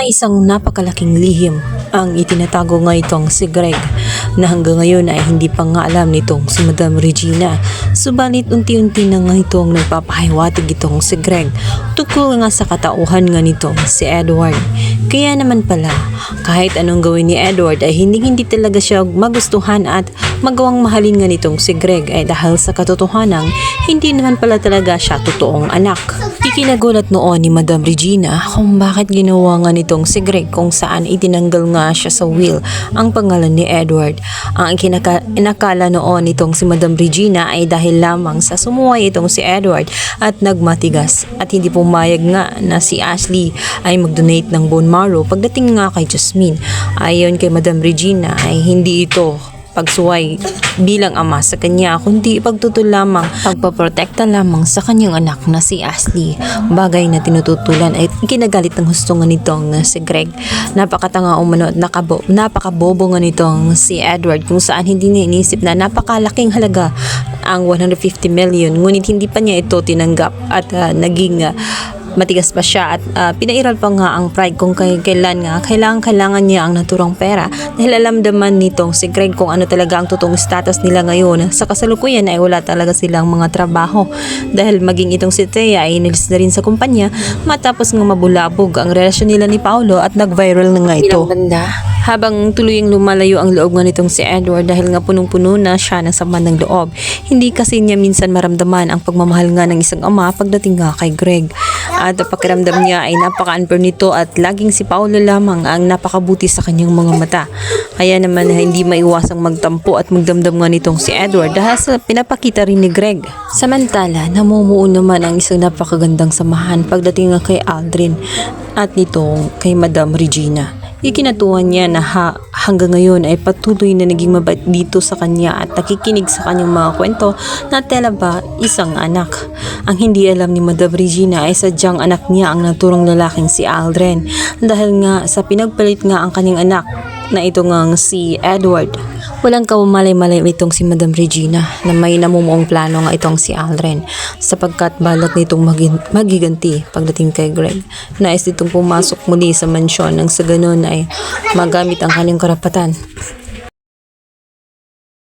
May isang napakalaking lihim ang itinatago nga itong si Greg na hanggang ngayon ay hindi pa nga alam nitong si Madam Regina. Subalit unti-unti na nga itong nagpapahiwatig itong si Greg tungkol nga sa katauhan nga nitong si Edward. Kaya naman pala kahit anong gawin ni Edward ay hindi talaga siya magustuhan at magawang mahalin nga nitong si Greg ay dahil sa katotohanan hindi naman pala talaga siya totoong anak. Ikinagulat noon ni Madam Regina kung bakit ginawa nga nitong si Greg kung saan itinanggal nga siya sa will ang pangalan ni Edward. Ang inakala noon nitong si Madam Regina ay dahil lamang sa sumuway itong si Edward at nagmatigas at hindi pumayag nga na si Ashley ay mag-donate ng bone marrow pagdating nga kay Jasmine. Ayon kay Madam Regina ay hindi ito pagsuway bilang ama sa kanya kundi pagtutol lamang, pagpaprotekta lamang sa kanyang anak na si Ashley. Bagay na tinututulan ay kinagalit ng husto nga nitong si Greg. Napakatanga umano at napakabobo nga nitong si Edward kung saan hindi niya inisip na napakalaking halaga ang 150 million ngunit hindi pa niya ito tinanggap at naging matigas pa siya at pinairal pa nga ang pride kung kailan nga kailangan niya ang naturang pera dahil alam naman nitong si Greg kung ano talaga ang totoong status nila ngayon. Sa kasalukuyan ay wala talaga silang mga trabaho dahil maging itong si Thea ay inalis na rin sa kumpanya matapos nga mabulabog ang relasyon nila ni Paolo at nag-viral na nga ito. Habang tuluyang lumalayo ang loob nga nitong si Edward dahil nga punong-puno na siya ng sama ng loob. Hindi kasi niya minsan maramdaman ang pagmamahal nga ng isang ama pagdating nga kay Greg. At pakiramdam niya ay napaka-unfair nito at laging si Paolo lamang ang napakabuti sa kanyang mga mata. Kaya naman hindi maiwasang magtampo at magdamdam nga nitong si Edward dahil sa pinapakita rin ni Greg. Samantala, namumuo naman ang isang napakagandang samahan pagdating nga kay Aldrin at nitong kay Madam Regina. Ikinatuwa niya na hanggang ngayon ay patuloy na naging mabait dito sa kanya at nakikinig sa kanyang mga kwento na tela ba isang anak. Ang hindi alam ni Madam Regina ay sadyang anak niya ang naturang lalaking si Aldrin dahil nga sa pinagpalit nga ang kanyang anak na ito ngang si Edward. Walang kamalay-malay itong si Madam Regina na may namumuong plano nga itong si Aldrin sapagkat balak nitong magiganti pagdating kay Greg. Nais nitong pumasok muli sa mansyon nang sa ganun ay magamit ang kanyang karapatan